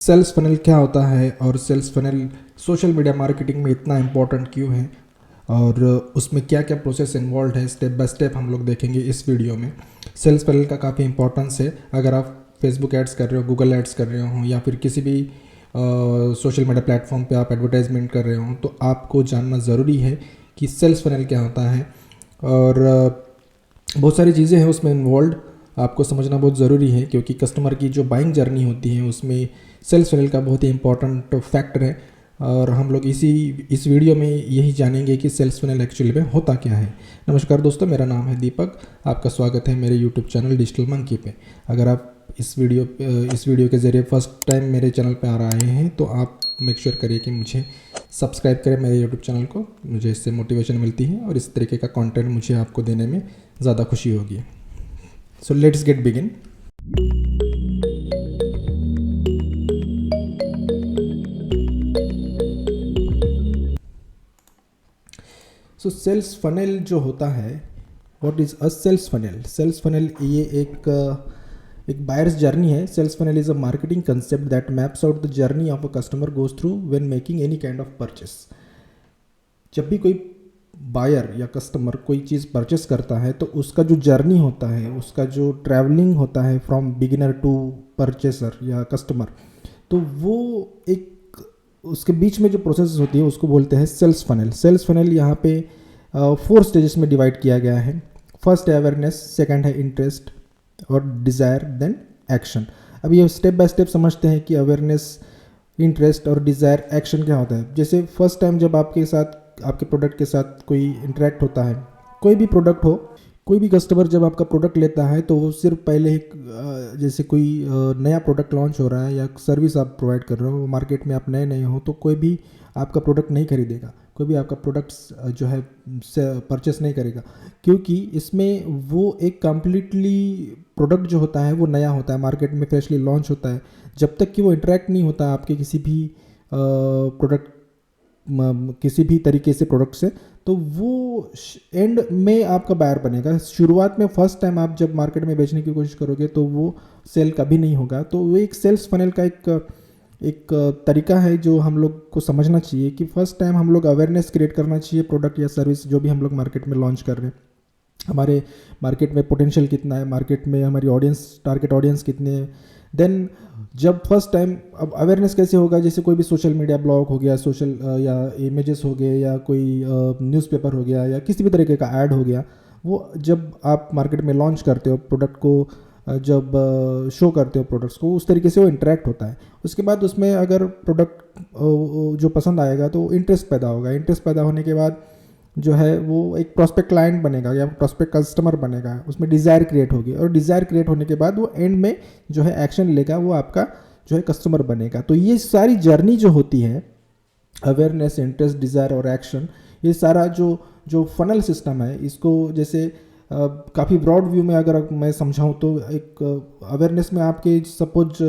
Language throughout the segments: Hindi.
सेल्स फनल क्या होता है और sales funnel social media marketing में इतना इम्पोर्टेंट क्यों है और उसमें क्या क्या प्रोसेस इन्वॉल्व है, स्टेप बाय स्टेप हम लोग देखेंगे इस वीडियो में। सेल्स फनल का काफ़ी इंपॉर्टेंस है। अगर आप फेसबुक एड्स कर रहे हो, गूगल एड्स कर रहे हो या फिर किसी भी सोशल मीडिया प्लेटफॉर्म पे आप एडवर्टाइजमेंट कर रहे हो तो आपको जानना ज़रूरी है कि सेल्स फनल क्या होता है। और बहुत सारी चीज़ें हैं उसमें इन्वॉल्व, आपको समझना बहुत ज़रूरी है क्योंकि कस्टमर की जो बाइंग जर्नी होती है उसमें सेल्स फनल का बहुत ही इंपॉर्टेंट फैक्टर है। और हम लोग इस वीडियो में यही जानेंगे कि सेल्स फनल एक्चुअली में होता क्या है। नमस्कार दोस्तों, मेरा नाम है दीपक। आपका स्वागत है मेरे यूट्यूब चैनल डिजिटल मंकी पे। अगर आप इस वीडियो के ज़रिए फर्स्ट टाइम मेरे चैनल पे आ रहे हैं तो आप मेक श्योर करिए कि मुझे सब्सक्राइब करें मेरे यूट्यूब चैनल को। मुझे इससे मोटिवेशन मिलती है और इस तरीके का कंटेंट मुझे आपको देने में ज़्यादा खुशी होगी। So let's get begin. So sales funnel जो होता है, what is a sales funnel? Sales funnel ये एक बायर्स जर्नी है। Sales funnel is a marketing concept that maps out the journey of a customer goes through when making any kind of purchase. जब भी कोई बायर या कस्टमर कोई चीज़ परचेस करता है तो उसका जो जर्नी होता है, उसका जो ट्रैवलिंग होता है फ्रॉम बिगिनर टू परचेसर या कस्टमर, तो वो एक उसके बीच में जो प्रोसेस होती है उसको बोलते हैं सेल्स फनल। सेल्स फनल यहाँ पे 4 स्टेजेस में डिवाइड किया गया है। फर्स्ट है अवेयरनेस, सेकंड है इंटरेस्ट और डिज़ायर, देन एक्शन। अब ये स्टेप बाय स्टेप समझते हैं कि अवेयरनेस, इंटरेस्ट और डिज़ायर, एक्शन क्या होता है। जैसे फर्स्ट टाइम जब आपके साथ, आपके प्रोडक्ट के साथ कोई इंटरेक्ट होता है, कोई भी प्रोडक्ट हो, कोई भी कस्टमर जब आपका प्रोडक्ट लेता है तो वो सिर्फ पहले एक जैसे कोई नया प्रोडक्ट लॉन्च हो रहा है या सर्विस आप प्रोवाइड कर रहे हो, मार्केट में आप नए नए हो, तो कोई भी आपका प्रोडक्ट नहीं खरीदेगा, कोई भी आपका प्रोडक्ट्स जो है परचेस नहीं करेगा, क्योंकि इसमें वो एक कम्प्लीटली प्रोडक्ट जो होता है वो नया होता है, मार्केट में फ्रेशली लॉन्च होता है। जब तक कि वो इंटरेक्ट नहीं होता आपके किसी भी प्रोडक्ट, किसी भी तरीके से प्रोडक्ट से, तो वो एंड में आपका बायर बनेगा। शुरुआत में फर्स्ट टाइम आप जब मार्केट में बेचने की कोशिश करोगे तो वो सेल कभी नहीं होगा। तो वो एक सेल्स फनल का एक तरीका है जो हम लोग को समझना चाहिए कि फर्स्ट टाइम हम लोग अवेयरनेस क्रिएट करना चाहिए प्रोडक्ट या सर्विस जो भी हम लोग मार्केट में लॉन्च कर रहे हैं। हमारे मार्केट में पोटेंशियल कितना है, मार्केट में हमारी ऑडियंस, टारगेट ऑडियंस कितने हैं। देन जब फर्स्ट टाइम, अब अवेयरनेस कैसे होगा, जैसे कोई भी सोशल मीडिया ब्लॉग हो गया, सोशल या इमेजेस हो गए या कोई न्यूज़पेपर हो गया या किसी भी तरीके का ऐड हो गया, वो जब आप मार्केट में लॉन्च करते हो प्रोडक्ट को, जब शो करते हो प्रोडक्ट्स को, उस तरीके से वो इंटरेक्ट होता है। उसके बाद उसमें अगर प्रोडक्ट जो पसंद आएगा तो इंटरेस्ट पैदा होगा। इंटरेस्ट पैदा होने के बाद जो है वो एक प्रोस्पेक्ट क्लाइंट बनेगा या प्रोस्पेक्ट कस्टमर बनेगा, उसमें डिज़ायर क्रिएट होगी और डिज़ायर क्रिएट होने के बाद वो एंड में जो है एक्शन लेगा, वो आपका जो है कस्टमर बनेगा। तो ये सारी जर्नी जो होती है, अवेयरनेस, इंटरेस्ट, डिज़ायर और एक्शन, ये सारा जो जो फनल सिस्टम है, इसको जैसे काफ़ी ब्रॉड व्यू में अगर मैं समझाऊँ तो एक अवेयरनेस में आपके सपोज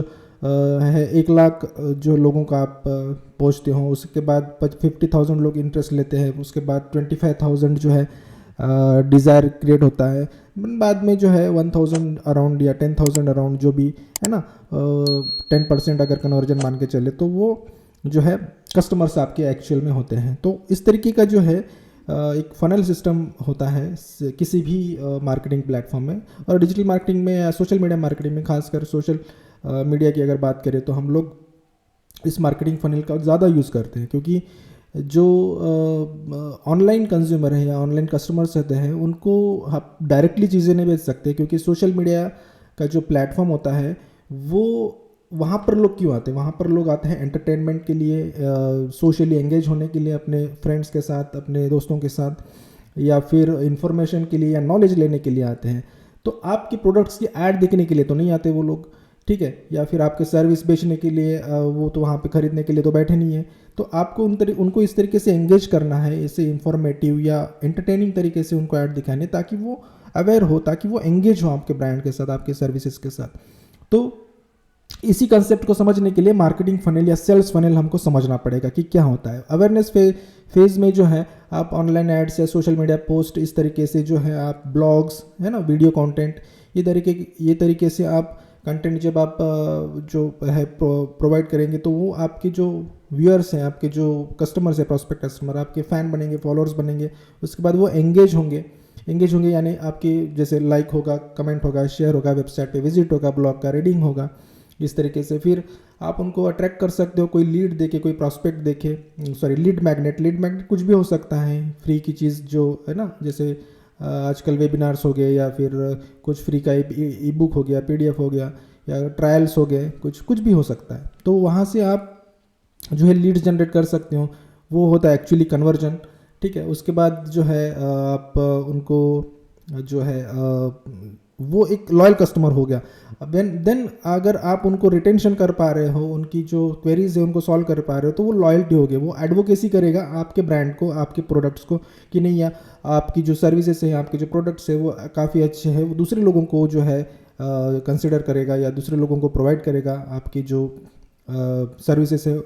है 1 लाख जो लोगों का आप पहुँचते हो, उसके बाद 50,000 लोग इंटरेस्ट लेते हैं, उसके बाद 25,000 जो है डिज़ायर क्रिएट होता है, बाद में जो है 1,000 अराउंड या 10,000 अराउंड जो भी है ना, 10% अगर कन्वर्जन मान के चले तो वो जो है कस्टमर्स आपके एक्चुअल में होते हैं। तो इस तरीके का जो है एक फनल सिस्टम होता है किसी भी मार्केटिंग प्लेटफॉर्म में। और डिजिटल मार्केटिंग में या सोशल मीडिया मार्केटिंग में, खासकर सोशल मीडिया की अगर बात करें तो हम लोग इस मार्केटिंग फनल का ज़्यादा यूज़ करते हैं, क्योंकि जो ऑनलाइन कंज्यूमर है या ऑनलाइन कस्टमर्स रहते हैं उनको आप डायरेक्टली चीज़ें नहीं बेच सकते, क्योंकि सोशल मीडिया का जो प्लेटफॉर्म होता है वो, वहाँ पर लोग क्यों आते हैं? वहाँ पर लोग आते हैं एंटरटेनमेंट के लिए, सोशली एंगेज होने के लिए अपने फ्रेंड्स के साथ, अपने दोस्तों के साथ, या फिर इंफॉर्मेशन के लिए या नॉलेज लेने के लिए आते हैं। तो आपके प्रोडक्ट्स की ऐड देखने के लिए तो नहीं आते वो लोग, ठीक है, या फिर आपके सर्विस बेचने के लिए, वो तो वहाँ पे खरीदने के लिए तो बैठे नहीं है। तो आपको उनको इस तरीके से एंगेज करना है, इसे इंफॉर्मेटिव या एंटरटेनिंग तरीके से उनको ऐड दिखाने, ताकि वो अवेयर हो, ताकि वो एंगेज हो आपके ब्रांड के साथ, आपके सर्विसेज के साथ। तो इसी कंसेप्ट को समझने के लिए मार्केटिंग फनल या सेल्स फनल हमको समझना पड़ेगा कि क्या होता है। अवेयरनेस फेज में जो है आप ऑनलाइन एड्स या सोशल मीडिया पोस्ट, इस तरीके से जो है आप ब्लॉग्स, है ना, वीडियो कंटेंट, ये तरीके से आप कंटेंट जब आप जो है प्रोवाइड करेंगे तो वो आपके जो व्यूअर्स हैं, आपके जो कस्टमर्स हैं, प्रॉस्पेक्ट कस्टमर, आपके फ़ैन बनेंगे, फॉलोअर्स बनेंगे, उसके बाद वो एंगेज होंगे यानी आपकी जैसे लाइक होगा, कमेंट होगा, शेयर होगा, वेबसाइट पे विजिट होगा, ब्लॉग का रीडिंग होगा, इस तरीके से फिर आप उनको अट्रैक्ट कर सकते हो, कोई लीड देके, कोई प्रॉस्पेक्ट देखे, सॉरी लीड मैग्नेट कुछ भी हो सकता है, फ्री की चीज़ जो है ना, जैसे आजकल वेबिनार्स हो गए या फिर कुछ फ्री का ई बुक हो गया, PDF हो गया, या ट्रायल्स हो गए, कुछ भी हो सकता है। तो वहाँ से आप जो है लीड्स जनरेट कर सकते हो, वो होता है एक्चुअली कन्वर्जन। ठीक है, उसके बाद जो है आप उनको जो है वो एक लॉयल कस्टमर हो गया। देन अगर आप उनको रिटेंशन कर पा रहे हो, उनकी जो क्वेरीज है उनको सॉल्व कर पा रहे हो, तो वो लॉयल्टी हो गई, वो एडवोकेसी करेगा आपके ब्रांड को, आपके प्रोडक्ट्स को, कि नहीं या आपकी जो सर्विसेज है, आपके जो प्रोडक्ट्स है वो काफ़ी अच्छे हैं, वो दूसरे लोगों को जो है कंसिडर करेगा या दूसरे लोगों को प्रोवाइड करेगा आपकी जो सर्विसेज है।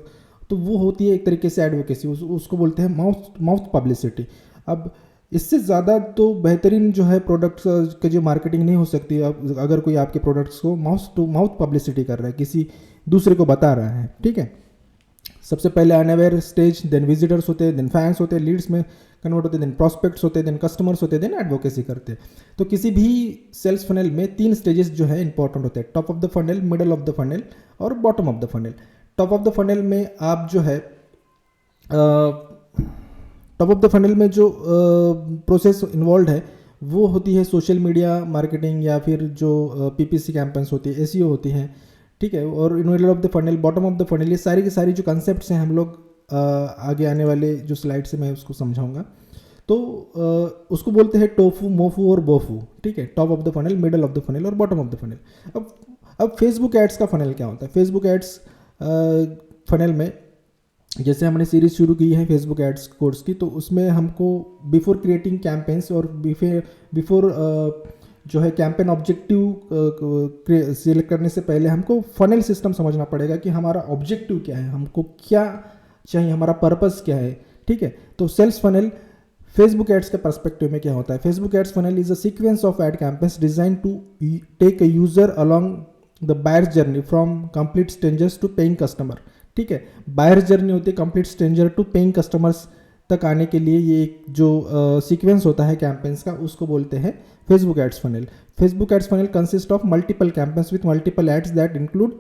तो वो होती है एक तरीके से एडवोकेसी, उसको बोलते हैं माउथ पब्लिसिटी। अब इससे ज़्यादा तो बेहतरीन जो है प्रोडक्ट्स की जो मार्केटिंग नहीं हो सकती। अब अगर कोई आपके प्रोडक्ट्स को माउथ टू माउथ पब्लिसिटी कर रहा है, किसी दूसरे को बता रहा है, ठीक है। सबसे पहले अनअवेयर स्टेज, देन विजिटर्स होते हैं, देन फैंस होते हैं, लीड्स में कन्वर्ट होते हैं, देन प्रॉस्पेक्ट्स होते हैं, देन कस्टमर्स होते हैं, देन एडवोकेसी करते हैं। तो किसी भी सेल्स फनल में 3 स्टेजेस जो है इंपॉर्टेंट होते हैं, top of the funnel, middle of the funnel और bottom of the funnel. Top of the funnel में आप जो है टॉप ऑफ द फनल में जो प्रोसेस इन्वॉल्व है वो होती है सोशल मीडिया मार्केटिंग या फिर जो PPC कैंपेन्स होती है, SEO होती हैं, ठीक है। और in middle of the funnel, bottom of the funnel, ये सारी की सारी जो कंसेप्ट्स हैं हम लोग आगे आने वाले जो स्लाइड से मैं उसको समझाऊंगा। तो उसको बोलते हैं टोफू, मोफू और बोफू, ठीक है। Top of the funnel, middle of the funnel और बॉटम ऑफ द फनल। अब फेसबुक एड्स का फनल क्या होता है? फेसबुक एड्स फनल में जैसे हमने सीरीज शुरू की है फेसबुक एड्स कोर्स की, तो उसमें हमको बिफोर क्रिएटिंग कैंपेन्स और बिफोर जो है कैंपेन ऑब्जेक्टिव सिलेक्ट करने से पहले हमको फनल सिस्टम समझना पड़ेगा कि हमारा ऑब्जेक्टिव क्या है, हमको क्या चाहिए, हमारा पर्पस क्या है, ठीक है। तो सेल्स फनल फेसबुक एड्स के पर्सपेक्टिव में क्या होता है? Facebook ads funnel is a sequence of ad campaigns design to take a user along the buyers journey from complete strangers to paying customer, ठीक है। बायर्स जर्नी होती है complete stranger to paying customers तक आने के लिए, ये एक जो सीक्वेंस होता है कैंपेन्स का, उसको बोलते हैं Facebook ads funnel. Facebook ads funnel consist of multiple campaigns with multiple ads that include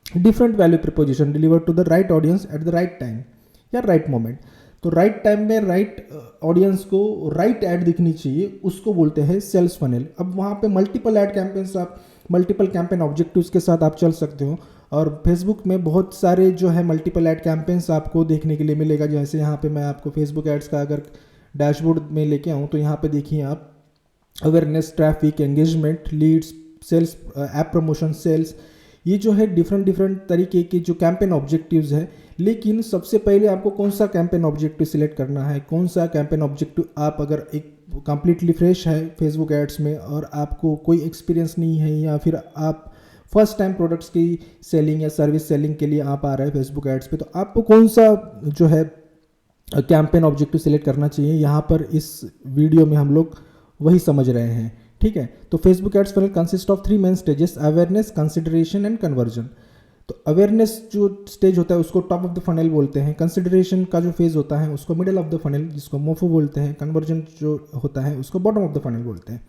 different value proposition deliver to the right audience at the right time या राइट मोमेंट। तो राइट टाइम में राइट ऑडियंस को राइट ऐड दिखनी चाहिए, उसको बोलते हैं सेल्स फनल। अब वहाँ पे मल्टीपल ऐड कैंपेन्स, आप मल्टीपल कैंपेन ऑब्जेक्टिव्स के साथ आप चल सकते हो। और फेसबुक में बहुत सारे जो है मल्टीपल ऐड कैंपेन्स आपको देखने के लिए मिलेगा। जैसे यहाँ पे मैं आपको फेसबुक एड्स का अगर डैशबोर्ड में लेके आऊँ तो यहाँ पे देखिए आप awareness, traffic, engagement, leads, sales, app promotion, sales, ये जो है डिफरेंट तरीके के जो कैंपेन ऑब्जेक्टिव्स है। लेकिन सबसे पहले आपको कौन सा कैंपेन ऑब्जेक्टिव सिलेक्ट करना है, कौन सा कैंपेन ऑब्जेक्टिव आप अगर एक कंप्लीटली फ्रेश है फेसबुक एड्स में और आपको कोई एक्सपीरियंस नहीं है या फिर आप फर्स्ट टाइम प्रोडक्ट्स की सेलिंग या सर्विस सेलिंग के लिए आप आ रहे हैं फेसबुक एड्स पे, तो आपको कौन सा जो है कैंपेन ऑब्जेक्टिव सिलेक्ट करना चाहिए, यहाँ पर इस वीडियो में हम लोग वही समझ रहे हैं, ठीक है। तो Facebook ads funnel consist of 3 main stages, awareness, consideration and conversion. तो अवेयरनेस जो स्टेज होता है उसको टॉप ऑफ द फनल बोलते हैं, कंसिडरेशन का जो फेज होता है उसको मिडल ऑफ द फनल जिसको मोफू बोलते हैं, कन्वर्जन जो होता है उसको बॉटम ऑफ द फनल बोलते हैं।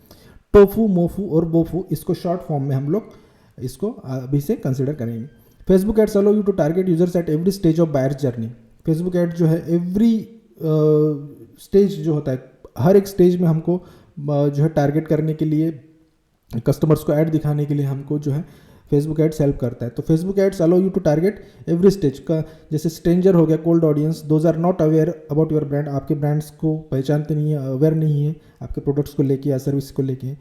टोफू, मोफू और बोफू, इसको शॉर्ट फॉर्म में हम लोग इसको अभी से कंसिडर करेंगे। Facebook ads allow you to target users at every stage of buyers journey. Facebook ad जो है एवरी स्टेज जो होता है, हर एक स्टेज में हमको जो है टारगेट करने के लिए, कस्टमर्स को ऐड दिखाने के लिए हमको जो है फेसबुक एड्स हेल्प करता है। तो Facebook ads allow you to target every stage का, जैसे स्ट्रेंजर हो गया, cold audience, those are not aware about your brand, आपके ब्रांड्स को पहचानते नहीं है, अवेयर नहीं है आपके प्रोडक्ट्स को लेके या सर्विस को लेके,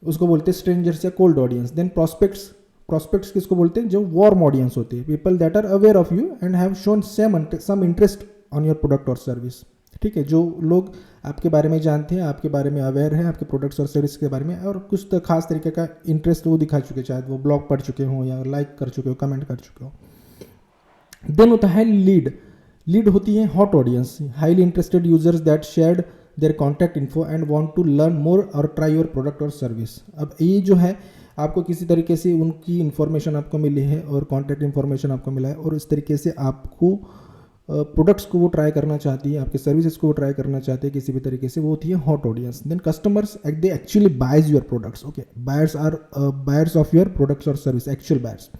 उसको बोलते हैं स्ट्रेंजर्स या कोल्ड ऑडियंस। देन प्रॉस्पेक्ट्स किसको बोलते हैं? जो वार्म ऑडियंस होती है, people that are aware of you and have shown some interest on your product और सर्विस, ठीक है। जो लोग आपके बारे में जानते हैं, आपके बारे में अवेयर हैं, आपके प्रोडक्ट्स और सर्विस के बारे में, और कुछ तो खास तरीके का इंटरेस्ट वो दिखा चुके, शायद वो ब्लॉग पढ़ चुके हों या लाइक कर चुके हो, कमेंट कर चुके हो। देन होता है लीड होती है hot audience, highly interested users that shared their contact info and want to learn more और ट्राई योर प्रोडक्ट और सर्विस। अब ये जो है आपको किसी तरीके से उनकी इन्फॉर्मेशन आपको मिली है और कॉन्टैक्ट इन्फॉर्मेशन आपको मिला है, और इस तरीके से आपको प्रोडक्ट्स को वो ट्राई करना चाहती है, आपके सर्विसेज को वो ट्राई करना चाहते हैं किसी भी तरीके से, वो होती है hot audience. Then customers they actually buys your products. Okay, buyers are buyers of your products or service, actual buyers.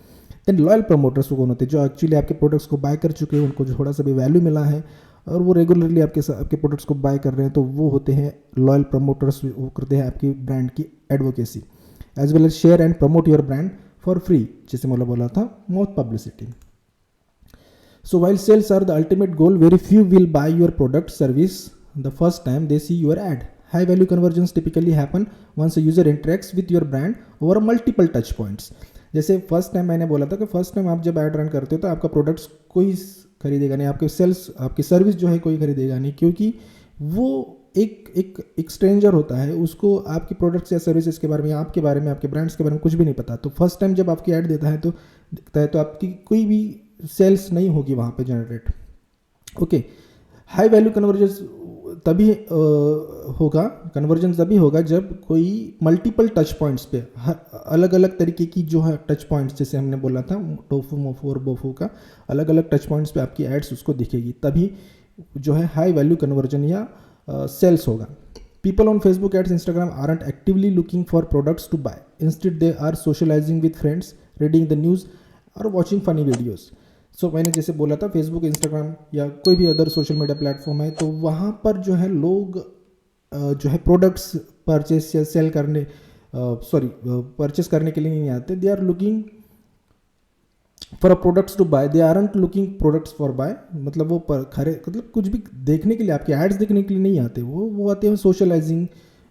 Then loyal promoters वो कौन होते हैं, जो एक्चुअली आपके प्रोडक्ट्स को बाय कर चुके हैं, उनको जो थोड़ा सा भी वैल्यू मिला है और वो रेगुलरली आपके प्रोडक्ट्स को बाय कर रहे हैं, तो वो होते हैं लॉयल प्रमोटर्स. वो करते हैं आपकी ब्रांड की advocacy as well as share and promote your brand for free, जैसे मैं बोला था mouth publicity. So while sales are the ultimate goal, very few will buy your product service the first time they see your ad. High value conversions typically happen once a user interacts with your brand over multiple touch points. जैसे फर्स्ट टाइम मैंने बोला था कि फर्स्ट टाइम आप जब ऐड रन करते हो तो आपका प्रोडक्ट्स कोई खरीदेगा नहीं, आपके सेल्स आपकी सर्विस जो है कोई खरीदेगा नहीं, क्योंकि वो एक स्ट्रेंजर होता है, उसको आपकी प्रोडक्ट्स या सर्विसेज के बारे में, आपके बारे में, आपके ब्रांड्स के बारे में कुछ भी नहीं पता. तो फर्स्ट टाइम जब आपकी ऐड दिखता है तो आपकी कोई भी सेल्स नहीं होगी वहाँ पे generate. Okay, high value conversion तभी होगा जब कोई मल्टीपल टच पॉइंट्स पे, अलग अलग तरीके की जो है टच पॉइंट्स, जैसे हमने बोला था टोफू मोफू और बोफू का, अलग अलग टच पॉइंट्स पे आपकी एड्स उसको दिखेगी, तभी जो है हाई वैल्यू कन्वर्जन या सेल्स होगा. People on Facebook ads, Instagram aren't actively looking for products to buy. Instead, they are socializing with friends, reading the news, or watching funny videos. So मैंने जैसे बोला था फेसबुक, इंस्टाग्राम या कोई भी अदर सोशल मीडिया प्लेटफॉर्म है, तो वहाँ पर जो है लोग जो है प्रोडक्ट्स परचेस या सेल करने परचेस करने के लिए नहीं आते. They are looking for a products to buy, they aren't looking products for buy. मतलब वो मतलब कुछ भी देखने के लिए, आपके एड्स देखने के लिए नहीं आते, वो आते हैं socializing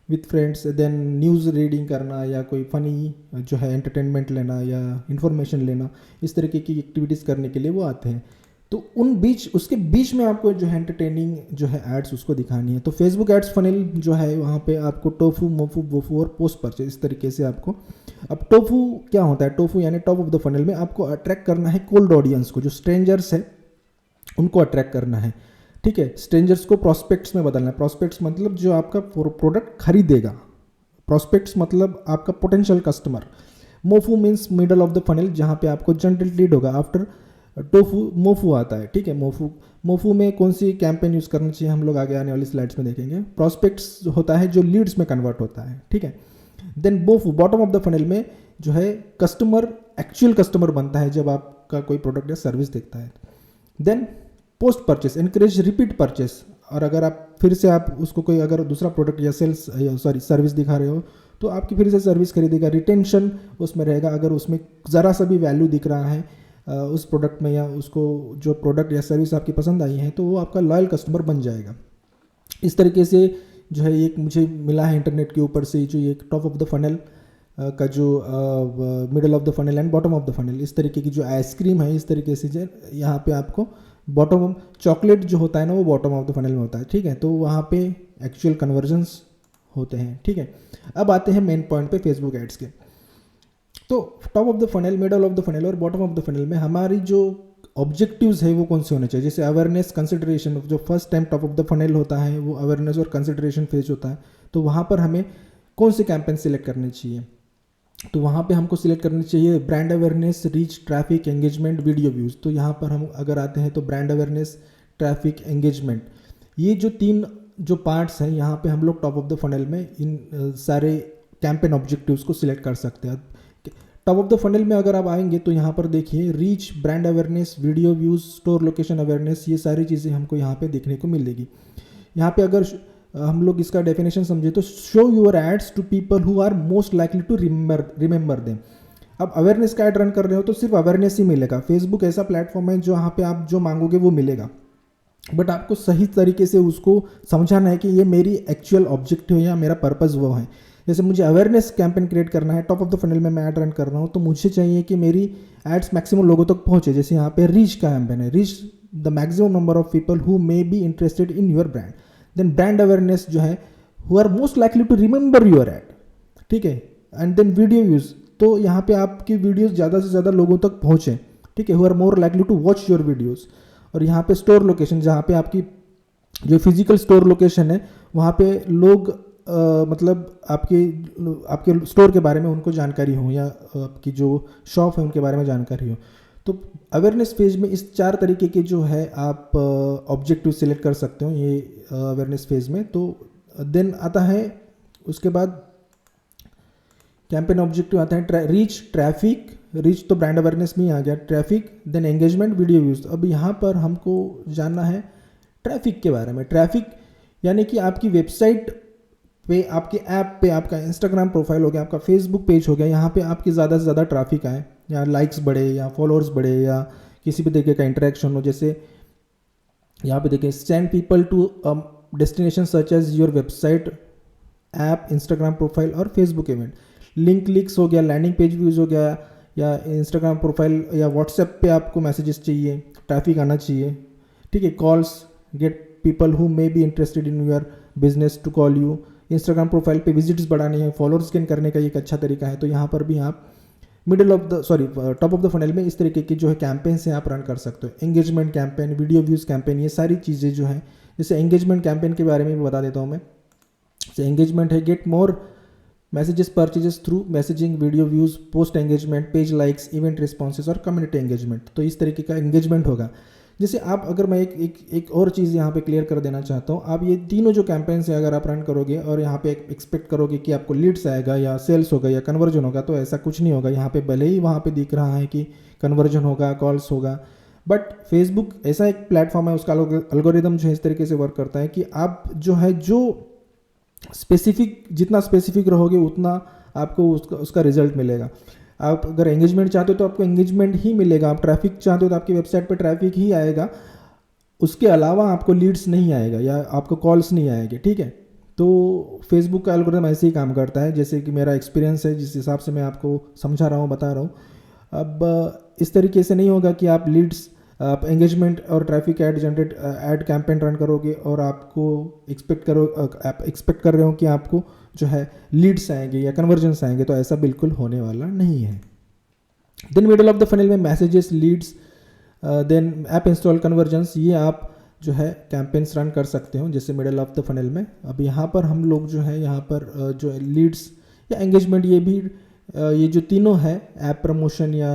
with friends, then news reading करना या कोई फ़नी जो है एंटरटेनमेंट लेना या इन्फॉर्मेशन लेना, इस तरीके की एक्टिविटीज़ करने के लिए वो आते हैं. तो उसके बीच में आपको जो है एंटरटेनिंग जो है एड्स उसको दिखानी है. तो फेसबुक एड्स फनल जो है वहाँ पे आपको टोफू मोफू बोफू और पोस्ट परचेज, इस तरीके से आपको. अब टोफू क्या होता है, टोफू यानी टॉप ऑफ द फनल में आपको अट्रैक्ट करना है कोल्ड ऑडियंस को, जो स्ट्रेंजर्स है उनको अट्रैक्ट करना है. ठीक है, स्ट्रेंजर्स को प्रॉस्पेक्ट्स में बदलना है. प्रॉस्पेक्ट्स मतलब जो आपका प्रोडक्ट खरीदेगा, प्रॉस्पेक्ट्स मतलब आपका potential customer. MOFU means middle of the funnel, जहाँ पे आपको जनरल लीड होगा. आफ्टर टोफू मोफू आता है. ठीक है, मोफू में कौन सी कैंपेन यूज़ करना चाहिए हम लोग आगे आने वाली स्लाइड्स में देखेंगे. प्रॉस्पेक्ट्स होता है जो लीड्स में कन्वर्ट होता है. ठीक है, then BOFU bottom of the funnel में जो है कस्टमर एक्चुअल कस्टमर बनता है जब आपका कोई प्रोडक्ट या सर्विस देखता है. Then post purchase encourage repeat purchase, और अगर आप फिर से आप उसको कोई अगर दूसरा प्रोडक्ट या सर्विस दिखा रहे हो तो आपकी फिर से सर्विस खरीदेगा. रिटेंशन उसमें रहेगा, अगर उसमें ज़रा सा भी वैल्यू दिख रहा है उस प्रोडक्ट में या उसको जो प्रोडक्ट या सर्विस आपकी पसंद आई है, तो वो आपका लॉयल कस्टमर बन जाएगा. इस तरीके से जो है एक मुझे मिला है इंटरनेट के ऊपर से, जो एक टॉप ऑफ द फनल का जो middle of the funnel and bottom of the funnel, इस तरीके की जो आइसक्रीम है, इस तरीके से जो यहाँ पे आपको बॉटम चॉकलेट जो होता है ना वो बॉटम ऑफ द फनल में होता है. ठीक है, तो वहाँ पे एक्चुअल कन्वर्जन्स होते हैं. ठीक है, अब आते हैं मेन पॉइंट पे फेसबुक एड्स के. तो top of the funnel, middle of the funnel और बॉटम ऑफ द फनल में हमारी जो ऑब्जेक्टिव्स है वो कौन से होने चाहिए. जैसे अवेयरनेस, कंसिडरेशन, जो first time top of the funnel होता है वो अवेयरनेस और कंसिडरेशन फेज होता है. तो वहाँ पर हमें कौन से कैंपेन सिलेक्ट करने चाहिए, तो वहाँ पे हमको सिलेक्ट करनी चाहिए brand awareness, reach, traffic, engagement, video views. तो यहाँ पर हम अगर आते हैं तो ब्रांड अवेयरनेस, ट्रैफिक, एंगेजमेंट, ये जो 3 जो पार्ट्स हैं यहाँ पे हम लोग टॉप ऑफ द फनल में इन सारे कैंपेन ऑब्जेक्टिव्स को सिलेक्ट कर सकते हैं. टॉप ऑफ द फनल में अगर आप आएंगे तो यहाँ पर देखिए reach, brand awareness, video views, store location awareness, ये सारी चीज़ें हमको यहाँ पे देखने को मिलेगी. यहाँ पे अगर हम लोग इसका डेफिनेशन समझे तो show your ads to people who are most likely to remember them. अब अवेयरनेस का एड रन कर रहे हो तो सिर्फ अवेयरनेस ही मिलेगा. फेसबुक ऐसा प्लेटफॉर्म है जहाँ पे आप जो मांगोगे वो मिलेगा, बट आपको सही तरीके से उसको समझाना है कि ये मेरी एक्चुअल ऑब्जेक्टिव है या मेरा पर्पज़ वो है. जैसे मुझे अवेयरनेस कैंपेन क्रिएट करना है, टॉप ऑफ द फनल में मैं ऐड रन कर रहा हूँ, तो मुझे चाहिए कि मेरी एड्स मैक्सिमम लोगों तक पहुँचे. जैसे यहाँ पे रीच का कैंपेन है, reach the maximum number of people who may be interested in your brand. Then brand awareness जो है who are most likely to remember your ad. ठीक है, एंड देन वीडियो व्यूज़, तो यहाँ पे आपकी वीडियोज़ ज़्यादा से ज़्यादा लोगों तक पहुँचे. ठीक है, who are more likely to watch your videos. और यहाँ पे स्टोर लोकेशन, जहाँ पे आपकी जो फिजिकल स्टोर लोकेशन है वहाँ पे लोग मतलब आपके आपके स्टोर के बारे में उनको जानकारी हो, या आपकी जो शॉप है उनके बारे में जानकारी हो। तो अवेयरनेस फेज में इस 4 तरीके के जो है आप ऑब्जेक्टिव सिलेक्ट कर सकते हो ये अवेयरनेस फेज में। तो देन आता है उसके बाद कैंपेन ऑब्जेक्टिव आता है रीच ट्रैफिक, रीच तो ब्रांड अवेयरनेस में ही आ गया, traffic, then engagement, video views. अब यहाँ पर हमको जानना है ट्रैफिक के बारे में। ट्रैफिक यानी कि आपकी वेबसाइट पे, आपके ऐप पे, आपका इंस्टाग्राम प्रोफाइल हो गया, आपका फेसबुक पेज हो गया, यहाँ पे आपकी ज़्यादा से ज़्यादा ट्रैफिक आए, या लाइक्स बढ़े, या फॉलोअर्स बढ़े, या किसी भी तरीके का इंटरेक्शन हो। जैसे यहाँ पे देखें, send people to destination such as your website, app, Instagram profile और फेसबुक इवेंट। लिंक क्लिक्स हो गया, लैंडिंग पेज व्यूज़ हो गया, या इंस्टाग्राम प्रोफाइल या व्हाट्सएप पे आपको मैसेजेस चाहिए, ट्रैफिक आना चाहिए, ठीक है। Calls, get people who may be interested in your business to call you. Instagram profile पे विजिट्स बढ़ानी है, फॉलोअर्स गेन करने का एक अच्छा तरीका है। तो यहाँ पर भी आप टॉप ऑफ द फनल में इस तरीके की जो है कैंपेन से आप रन कर सकते हो। Engagement campaign, video views campaign, ये सारी चीज़ें जो है, जैसे एंगेजमेंट कैंपेन के बारे में भी बता देता हूँ मैं। जैसे एंगेजमेंट है, get more messages purchases through messaging, video views, post engagement, page likes, event responses और कम्युनिटी एंगेजमेंट। तो इस तरीके का एंगेजमेंट होगा। जैसे आप, अगर मैं एक और चीज़ यहाँ पे क्लियर कर देना चाहता हूँ, आप ये तीनों जो कैंपेन्स है अगर आप रन करोगे और यहाँ पे एक्सपेक्ट करोगे कि आपको लीड्स आएगा या सेल्स होगा या कन्वर्जन होगा, तो ऐसा कुछ नहीं होगा। यहाँ पे भले ही वहाँ पे दिख रहा है कि कन्वर्जन होगा, कॉल्स होगा, बट फेसबुक ऐसा एक प्लेटफॉर्म है, उसका एल्गोरिदम जो है इस तरीके से वर्क करता है कि आप जो है जो स्पेसिफिक, जितना स्पेसिफिक रहोगे उतना आपको उसका रिजल्ट मिलेगा। आप अगर एंगेजमेंट चाहते हो तो आपको एंगेजमेंट ही मिलेगा, आप ट्रैफिक चाहते हो तो आपकी वेबसाइट पे ट्रैफिक ही आएगा, उसके अलावा आपको लीड्स नहीं आएगा या आपको कॉल्स नहीं आएंगे, ठीक है। तो फेसबुक का एल्गोरिथम ऐसे ही काम करता है, जैसे कि मेरा एक्सपीरियंस है, जिस हिसाब से मैं आपको समझा रहा हूँ, बता रहा हूँ। अब इस तरीके से नहीं होगा कि आप लीड्स, आप एंगेजमेंट और ट्रैफिक ऐड कैंपेन रन करोगे और आपको आप एक्सपेक्ट कर रहे हो कि आपको जो है लीड्स आएंगे या कन्वर्जन्स आएंगे, तो ऐसा बिल्कुल होने वाला नहीं है। Then middle of the funnel में messages, leads, then app install, conversions, ये आप जो है कैंपेन्स रन कर सकते हो जैसे मिडल ऑफ द फनल में। अब यहाँ पर हम लोग जो है यहाँ पर जो लीड्स या एंगेजमेंट, ये भी ये जो तीनों है, ऐप प्रमोशन या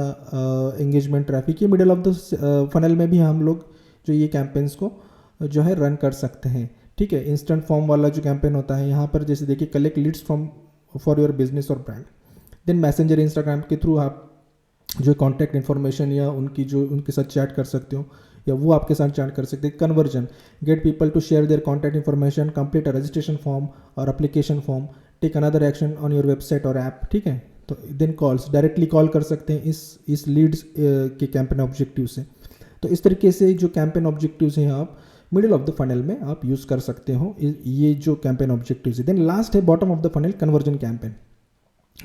एंगेजमेंट, ट्रैफिक, ये मिडल ऑफ द फनल में भी हम लोग जो ये कैंपेन्स को जो है रन कर सकते हैं, ठीक है। इंस्टेंट फॉर्म वाला जो कैंपेन होता है यहाँ पर, जैसे देखिए, collect leads from for your business और ब्रांड। देन मैसेंजर, इंस्टाग्राम के थ्रू आप जो कॉन्टैक्ट इन्फॉर्मेशन या उनके साथ चैट कर सकते हो या वो आपके साथ चैट कर सकते हैं। Conversion, get people to share their contact information, complete a registration form or application form, take another action on your website or app, ठीक है। तो देन कॉल्स, डायरेक्टली कॉल कर सकते हैं इस लीड्स के कैंपेन ऑब्जेक्टिव से। तो इस तरीके से जो कैंपेन ऑब्जेक्टिव्स हैं आप मिडिल ऑफ द फनल में आप यूज़ कर सकते हो, ये जो कैंपेन ऑब्जेक्टिव्स है। देन लास्ट है bottom of the funnel, conversion campaign.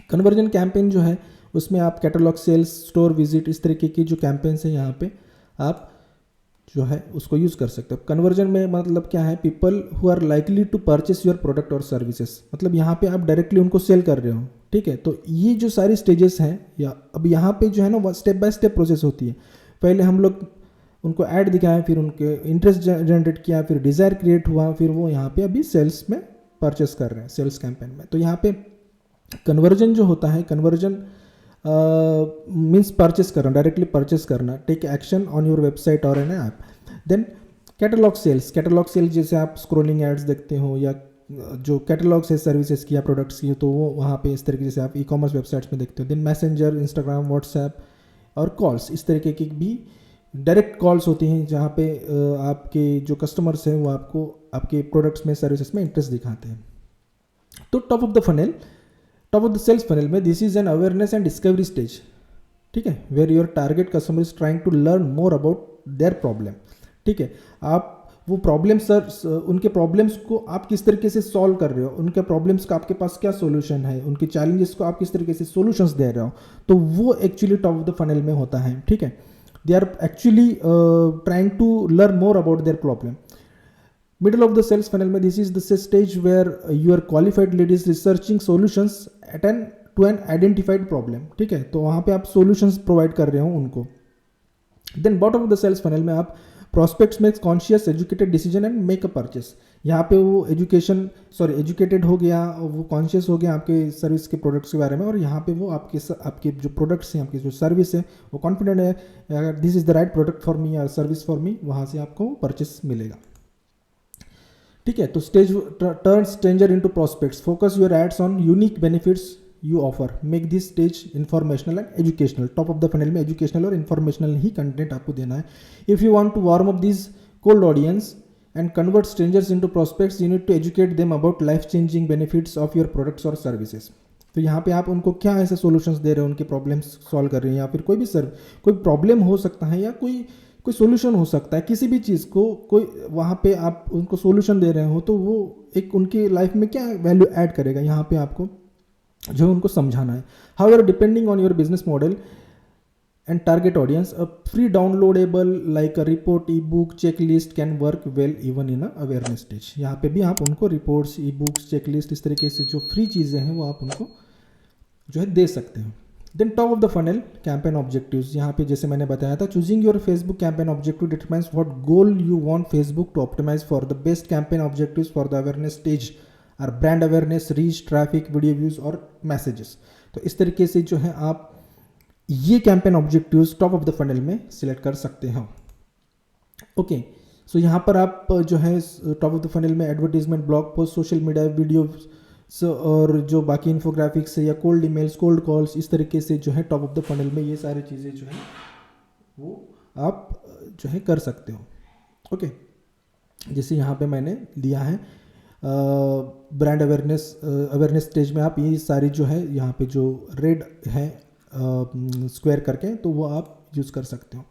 Conversion campaign जो है उसमें आप कैटलॉग सेल्स, स्टोर विजिट, इस तरीके की जो कैंपेन्स हैं यहाँ पे आप जो है उसको यूज़ कर सकते हो। कन्वर्जन में मतलब क्या है, people who are likely to purchase your product और सर्विसेज, मतलब यहाँ पे आप डायरेक्टली उनको सेल कर रहे हो, ठीक है। तो ये जो सारी स्टेजेस हैं, या अब यहाँ पे जो है ना स्टेप बाय स्टेप प्रोसेस होती है। पहले हम लोग उनको ऐड दिखाया, फिर उनके इंटरेस्ट जनरेट किया, फिर डिज़ायर क्रिएट हुआ, फिर वो यहाँ पे अभी सेल्स में परचेस कर रहे हैं, सेल्स कैंपेन में। तो यहाँ पे कन्वर्जन जो होता है, कन्वर्जन मीन्स परचेस करना, डायरेक्टली परचेस करना, take action on your website or an app. Then catalog sales, catalog sales जैसे आप स्क्रोलिंग एड्स देखते हो या जो कैटलॉग्स है सर्विसेज की या प्रोडक्ट्स की, तो वो वहाँ पे इस तरीके से आप ई कॉमर्स वेबसाइट्स में देखते हो। देन मैसेंजर, इंस्टाग्राम, व्हाट्सएप और कॉल्स, इस तरीके की भी डायरेक्ट कॉल्स होती हैं जहाँ पे आपके जो कस्टमर्स हैं वो आपको आपके प्रोडक्ट्स में, सर्विसेज में इंटरेस्ट दिखाते हैं। तो top of the funnel, top of the sales funnel में this is an awareness and discovery stage, ठीक है, where your target customer is trying to learn more about their problem, ठीक है। आप वो प्रॉब्लम्स, उनके प्रॉब्लम्स को आप किस तरीके से सॉल्व कर रहे हो, उनके प्रॉब्लम्स का आपके पास क्या सोल्यूशन है, उनके चैलेंजेस को आप किस तरीके से सोल्यूशंस दे रहे हो, तो वो actually top of the funnel में होता है, ठीक है। They are actually trying to learn more about their problem. Middle of the sales funnel में this is the stage where your qualified lead is researching solutions to an identified problem, ठीक है। तो वहाँ पे आप सोल्यूशंस प्रोवाइड कर रहे हो उनको। Then bottom of the sales funnel में आप prospects makes conscious educated decision and make a purchase. यहाँ पे वो एजुकेटेड हो गया, वो कॉन्शियस हो गया आपके सर्विस के प्रोडक्ट्स के बारे में, और यहाँ पे वो आपके जो प्रोडक्ट्स हैं, आपकी जो सर्विस है, वो कॉन्फिडेंट है अगर this is the right product for me या सर्विस फॉर मी, वहाँ से आपको परचेस मिलेगा। ठीक है, तो stage turn stranger into prospects, focus your ads on unique benefits you offer, make this stage informational and educational. Top of the funnel में एजुकेशनल और इन्फॉर्मेशनल ही कंटेंट आपको देना है। If you want to warm up this cold audience and convert strangers into prospects, you need to educate them about life changing benefits of your products or services। तो यहाँ पे आप उनको क्या ऐसे सॉल्यूशंस दे रहे हो, उनके प्रॉब्लम्स सॉल्व कर रहे हैं, या फिर कोई प्रॉब्लम हो सकता है, या कोई सॉल्यूशन हो सकता है, किसी भी चीज़ को कोई वहाँ पे आप उनको सॉल्यूशन दे रहे हो, तो वो एक उनकी लाइफ में क्या वैल्यू ऐड करेगा, यहाँ पे आपको जो उनको समझाना है। However depending on your business model and target audience, a free downloadable like a report, ebook, checklist can work well even in a awareness stage। यहाँ पे भी आप उनको रिपोर्ट्स, ई बुक्स, चेकलिस्ट, इस तरीके से जो फ्री चीज़ें हैं वो आप उनको जो है दे सकते हो। Then top of the funnel campaign objectives, यहाँ पे जैसे मैंने बताया था, choosing your Facebook campaign objective determines what goal you want Facebook to optimize for the best campaign objectives for the awareness stage are brand awareness, reach, traffic, video views और मैसेजेस। तो इस तरीके से जो है आप ये campaign objectives top of the funnel में सिलेक्ट कर सकते हो। ओके, सो यहाँ पर आप जो है टॉप ऑफ द फनल में advertisement, blog post, social media video और जो बाकी इन्फोग्राफिक्स है या कोल्ड ईमेल्स, कोल्ड कॉल्स, इस तरीके से जो है टॉप ऑफ द फनल में ये सारी चीज़ें जो है वो आप जो है कर सकते हो। ओके, जैसे यहाँ पे मैंने दिया है ब्रांड अवेयरनेस स्टेज में आप ये सारी जो है यहाँ पे जो रेड है स्क्वायर करके, तो वो आप यूज़ कर सकते हो।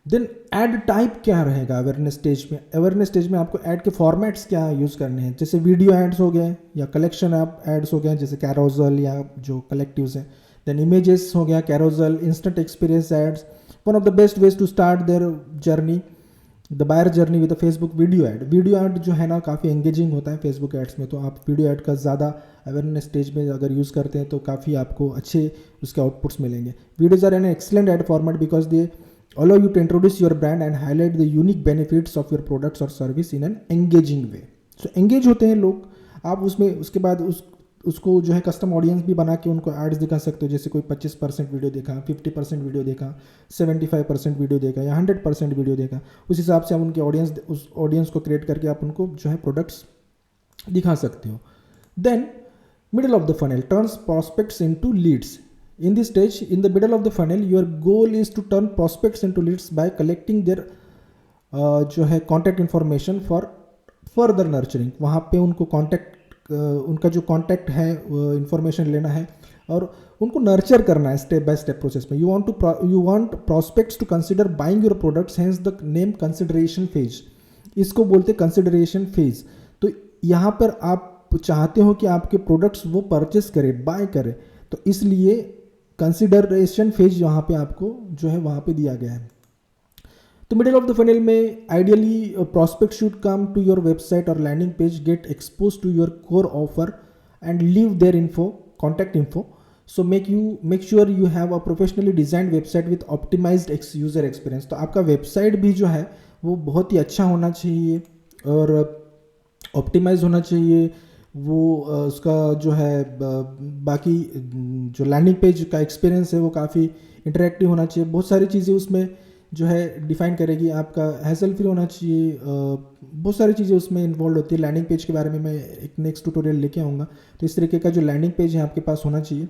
देन ऐड टाइप क्या रहेगा अवेयरनेस स्टेज में? अवेयरनेस स्टेज में आपको ऐड के फॉर्मेट्स क्या यूज़ करने हैं, जैसे वीडियो एड्स हो गए या कलेक्शन एड्स हो गए, जैसे कैरोजल या जो कलेक्टिव्स हैं। देन इमेजेस हो गया, carousel, instant experience ads. One of the best ways to start their journey, the buyer journey with Facebook video ad. Video ad जो है ना काफ़ी एंगेजिंग होता है फेसबुक एड्स में, तो आप वीडियो ऐड का ज़्यादा अवेयरनेस स्टेज में अगर यूज़ करते हैं तो काफ़ी आपको अच्छे उसके आउटपुट्स मिलेंगे। Videos are an excellent ad format because they allow you to introduce your brand and highlight the unique benefits of your products or service in an engaging way। so engage होते हैं लोग, आप उसमें उसके बाद उसको जो है कस्टम ऑडियंस भी बना के उनको एड्स दिखा सकते हो, जैसे कोई 25% वीडियो देखा, 50% वीडियो देखा, 75% वीडियो देखा या 100% वीडियो देखा, उस हिसाब से आप उनके उस ऑडियंस को क्रिएट करके आप उनको जो है प्रोडक्ट्स दिखा सकते हो। Then middle of the funnel turns prospects into leads. In this stage, in the middle of the funnel, your goal is to turn prospects into leads by collecting their जो है contact information for further nurturing। वहाँ पे उनको उनका जो contact है information लेना है और उनको nurture करना है step by step process में। You want prospects to consider buying your products, hence the name consideration phase। इसको बोलते consideration phase। तो यहाँ पर आप चाहते हो कि आपके products वो purchase करे, buy करे, तो इसलिए कंसिडरेशन फेज यहाँ पे आपको जो है वहाँ पे दिया गया है। तो मिडिल ऑफ द फनल में ideally prospect should come to your website or landing page, get exposed to your core offer and leave their info, contact info. So make sure you have a professionally designed website with optimised user experience. तो आपका वेबसाइट भी जो है वो बहुत ही अच्छा होना चाहिए और ऑप्टिमाइज होना चाहिए। वो उसका जो है बाकी जो लैंडिंग पेज का एक्सपीरियंस है वो काफ़ी इंटरेक्टिव होना चाहिए। बहुत सारी चीज़ें उसमें जो है डिफाइन करेगी, आपका हैसल फ्री होना चाहिए, बहुत सारी चीज़ें उसमें इन्वॉल्व होती है। लैंडिंग पेज के बारे में मैं एक नेक्स्ट ट्यूटोरियल लेके आऊँगा। तो इस तरीके का जो लैंडिंग पेज है आपके पास होना चाहिए,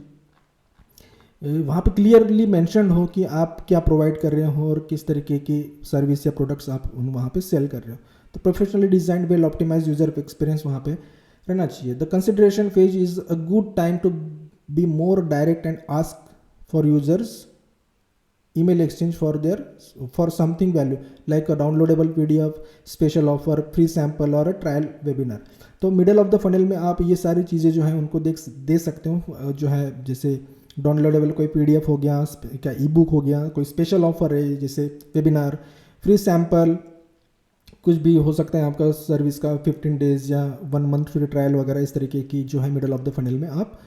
वहाँ पे क्लियरली मेंशन हो कि आप क्या प्रोवाइड कर रहे हो और किस तरीके की सर्विस या प्रोडक्ट्स आप वहाँ पे सेल कर रहे हो। तो professionally designed well optimize user experience वहाँ पे रहना चाहिए। The consideration phase is a good time to be more direct and ask for users email exchange for something value like a downloadable PDF, special offer, free sample और a trial webinar। तो मिडल ऑफ द फनल में आप ये सारी चीज़ें जो है उनको दे सकते हो, जो है जैसे डाउनलोडेबल कोई PDF हो गया, क्या ई बुक हो गया, कोई स्पेशल ऑफर है जैसे वेबिनार, फ्री सैम्पल, कुछ भी हो सकता है आपका सर्विस का 15 डेज या 1 मंथ फ्री ट्रायल वगैरह, इस तरीके की जो है मिडल ऑफ द फनल में आप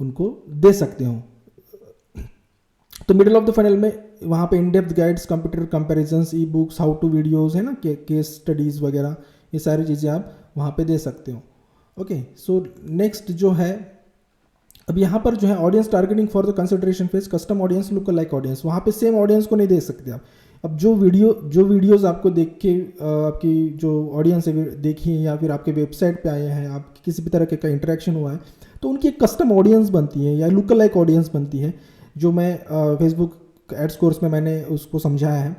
उनको दे सकते हो। तो मिडिल ऑफ द फनल में वहाँ पे in depth guides, computer comparisons, e books, how to videos है ना, केस स्टडीज़ वगैरह, ये सारी चीज़ें आप वहाँ पे दे सकते हो। ओके, सो नेक्स्ट जो है, अब यहाँ पर जो है audience targeting for the consideration phase, custom audience, look like audience, वहाँ पे सेम ऑडियंस को नहीं दे सकते आप। अब जो वीडियोस आपको देख के आपकी जो ऑडियंस है देखी या फिर आपके वेबसाइट पे आए हैं, आप किसी भी तरह का इंटरेक्शन हुआ है, तो उनकी एक कस्टम ऑडियंस बनती है या लुक लाइक ऑडियंस बनती है, जो मैं फेसबुक एड्स कोर्स में मैंने उसको समझाया है।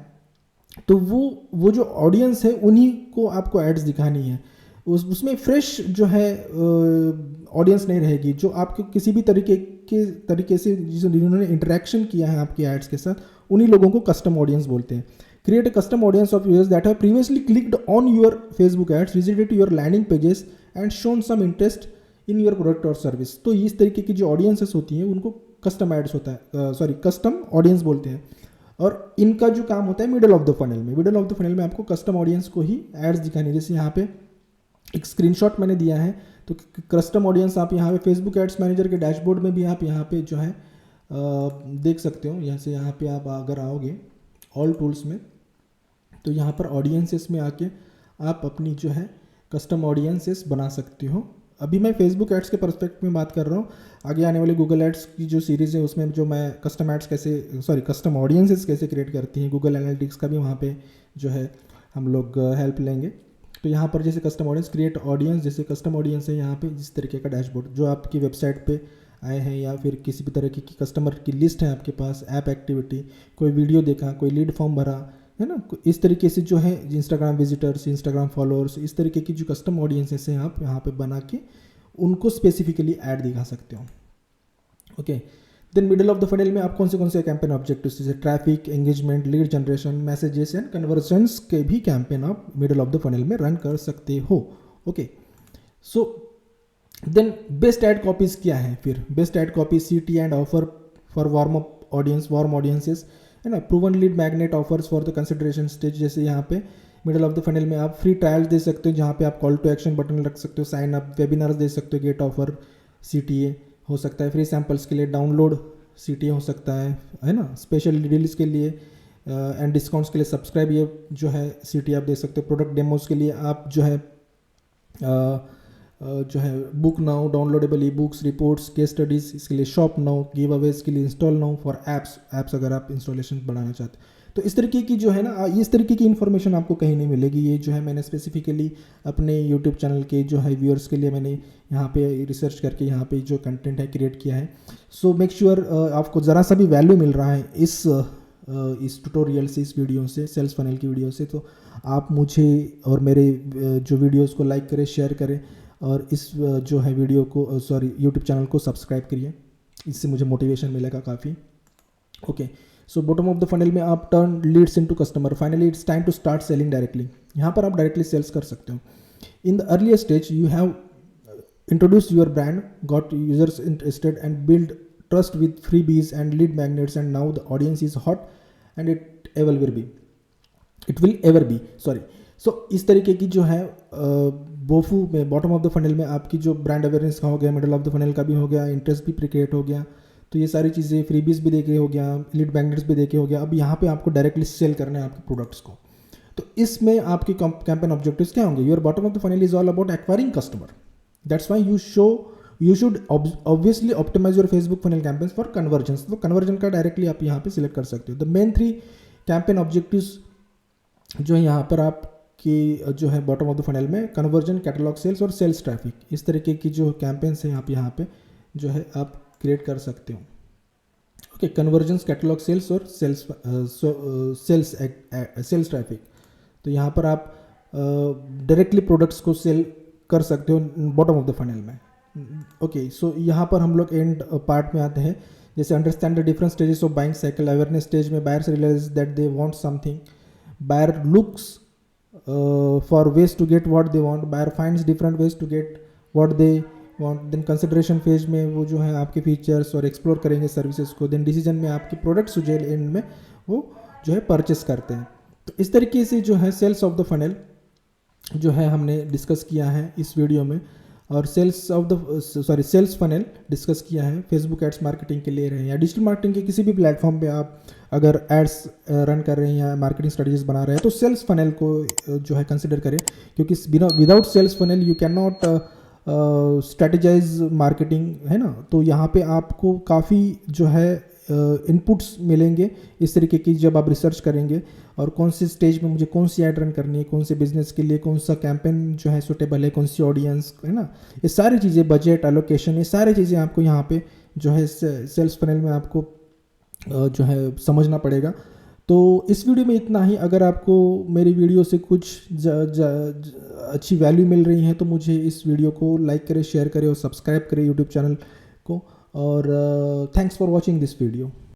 तो वो जो ऑडियंस है उन्हीं को आपको एड्स दिखानी है। उसमें फ्रेश जो है ऑडियंस नहीं रहेगी, जो आपके किसी भी तरीके से जिन्होंने इंटरेक्शन किया है आपके एड्स के साथ, उन्हीं लोगों को कस्टम ऑडियंस बोलते हैं। Create a custom audience of users that have previously clicked on your Facebook ads, visited your landing pages and shown some interest in your product और सर्विस। तो इस तरीके की जो ऑडियंसेस होती हैं उनको कस्टम एड्स होता है, कस्टम ऑडियंस बोलते हैं। और इनका जो काम होता है मिडल ऑफ द फनल में आपको कस्टम ऑडियंस को ही एड्स दिखानी है। जैसे यहाँ पे एक स्क्रीनशॉट मैंने दिया है, तो कस्टम ऑडियंस आप यहाँ पे फेसबुक एड्स मैनेजर के डैशबोर्ड में भी आप यहाँ पे जो है देख सकते हो। यहाँ पे आप अगर आओगे ऑल टूल्स में, तो यहाँ पर ऑडियंसेस में आके आप अपनी जो है कस्टम ऑडियंसेस बना सकते हो। अभी मैं फेसबुक एड्स के पर्सपेक्टिव में बात कर रहा हूँ, आगे आने वाली गूगल एड्स की जो सीरीज़ है उसमें जो मैं कस्टम ऑडियंसेस कैसे क्रिएट करती हैं, गूगल एनालिटिक्स का भी वहाँ पे जो है हम लोग हेल्प लेंगे। तो यहाँ पर जैसे कस्टम ऑडियंस, क्रिएट ऑडियंस, जैसे कस्टम ऑडियंस है यहाँ पे जिस तरीके का डैशबोर्ड जो आपकी वेबसाइट पे आए हैं या फिर किसी भी तरह की कस्टमर की लिस्ट है आपके पास, ऐप एक्टिविटी, कोई वीडियो देखा, कोई लीड फॉर्म भरा है ना, इस तरीके से जो है इंस्टाग्राम विजिटर्स, इंस्टाग्राम फॉलोअर्स, इस तरीके की जो कस्टम ऑडियंसेस हैं आप यहाँ पे बना के उनको स्पेसिफिकली ऐड दिखा सकते हो। Okay, then middle of the funnel में आप कौन से कैंपेन ऑब्जेक्टिव्स जैसे traffic, engagement, lead generation, messages and conversions के भी कैंपेन आप मिडल ऑफ द फनल में रन कर सकते हो। Okay, so then best ad copies क्या है फिर? Best ad copy CT and offer for warm audiences है ना, proven lead magnet offers for the consideration stage. जैसे यहाँ पे मिडल ऑफ द फनल में आप फ्री ट्रायल्स दे सकते हो, जहाँ पे आप कॉल टू एक्शन बटन रख सकते हो, साइन अप, वेबिनार्स दे सकते हो, गेट ऑफर CTA हो सकता है, फ्री सैम्पल्स के लिए डाउनलोड CTA हो सकता है ना, स्पेशल डील्स के लिए एंड डिस्काउंट्स के लिए सब्सक्राइब, ये जो है CTA आप दे सकते हो। प्रोडक्ट डेमोज के लिए आप जो है book now, downloadable e books, reports, case studies, इसके लिए शॉप नाउ, गिव अवेज के लिए इंस्टॉल नाउ फॉर ऐप्स अगर आप इंस्टॉलेशन बढ़ाना चाहते हैं। तो इस तरीके की जो है ना, इस तरीके की इन्फॉर्मेशन आपको कहीं नहीं मिलेगी। ये जो है मैंने स्पेसिफिकली अपने यूट्यूब चैनल के जो है व्यूअर्स के लिए मैंने यहाँ पे रिसर्च करके यहाँ पे जो कंटेंट है क्रिएट किया है। सो मेक श्योर आपको ज़रा सा भी वैल्यू मिल रहा है इस ट्यूटोरियल से, इस वीडियो से, सेल्स फनल की वीडियो से, तो आप मुझे और मेरे जो वीडियोस को लाइक करें, शेयर करें और इस जो है वीडियो को यूट्यूब चैनल को सब्सक्राइब करिए, इससे मुझे मोटिवेशन मिलेगा काफ़ी। Okay, so bottom of the funnel में आप turn leads into customer, finally it's time to start selling directly. यहाँ पर आप डायरेक्टली सेल्स कर सकते हो। In the earlier stage you have introduce your brand, got users interested and build trust with freebies and lead magnets, and now the audience is hot and it will ever be sorry। सो इस तरीके की जो है बोफू में बॉटम ऑफ द फनल में आपकी जो ब्रांड अवेयरनेस का हो गया, मिडल ऑफ द फनल का भी हो गया, इंटरेस्ट भी क्रिएट हो गया, तो ये सारी चीज़ें, फ्रीबीज भी देके हो गया, लीड मैग्नेट्स भी देके हो गया। अब यहाँ पे आपको डायरेक्टली सेल करना है आपके प्रोडक्ट्स को। तो इसमें आपके कैंपेन ऑब्जेक्टिव्स क्या होंगे? Your bottom of the funnel is all about acquiring customer, that's why you should obviously optimize your Facebook funnel campaigns for conversions। तो कन्वर्जन का डायरेक्टली आप यहाँ पे सिलेक्ट कर सकते हो। द मेन 3 कैंपेन ऑब्जेक्टिव्स जो है यहाँ पर आपकी जो है बॉटम ऑफ द फनल में, कन्वर्जन, कैटलॉग सेल्स और सेल्स ट्रैफिक, इस तरीके की जो कैंपेन्स हैं आप यहाँ पे जो है आप क्रिएट कर सकते हो। ओके, कन्वर्जन, कैटलॉग सेल्स और सेल्स ट्रैफिक, तो यहाँ पर आप डायरेक्टली प्रोडक्ट्स को सेल कर सकते हो बॉटम ऑफ द फनल में। ओके, सो यहाँ पर हम लोग एंड पार्ट में आते हैं। जैसे understand the different stages of buying cycle, awareness stage में buyers realise that they want something, buyer looks for ways to get what they want, buyer finds different ways to get what they want, then consideration phase में वो जो है आपके फीचर्स और एक्सप्लोर करेंगे सर्विसेज को, देन डिसीजन में आपके प्रोडक्ट्स जो एंड में वो जो है परचेस करते हैं। तो इस तरीके से जो है सेल्स ऑफ द फनल जो है हमने डिस्कस किया है इस वीडियो में। और सेल्स फनल डिस्कस किया है। फेसबुक एड्स मार्केटिंग के ले रहे हैं या डिजिटल मार्केटिंग के किसी भी प्लेटफॉर्म पे आप अगर एड्स रन कर रहे हैं या मार्केटिंग स्ट्रेटजीज बना रहे हैं तो सेल्स फनल को जो है कंसिडर करें, क्योंकि बिना without sales funnel you can not strategize marketing, है ना। तो यहाँ पे आपको काफ़ी जो है इनपुट्स मिलेंगे इस तरीके की जब आप रिसर्च करेंगे, और कौन से स्टेज में मुझे कौन सी ऐड रन करनी है, कौन से बिजनेस के लिए कौन सा कैंपेन जो है सुटेबल है, कौन सी ऑडियंस, है ना। ये सारी चीज़ें, बजट एलोकेशन, ये सारी चीज़ें आपको यहाँ पे जो है सेल्स फनल में आपको जो है समझना पड़ेगा। तो इस वीडियो में इतना ही। अगर आपको मेरी वीडियो से कुछ अच्छी वैल्यू मिल रही है तो मुझे इस वीडियो को लाइक करें, शेयर करें और सब्सक्राइब करें यूट्यूब चैनल को। और thanks for watching this video.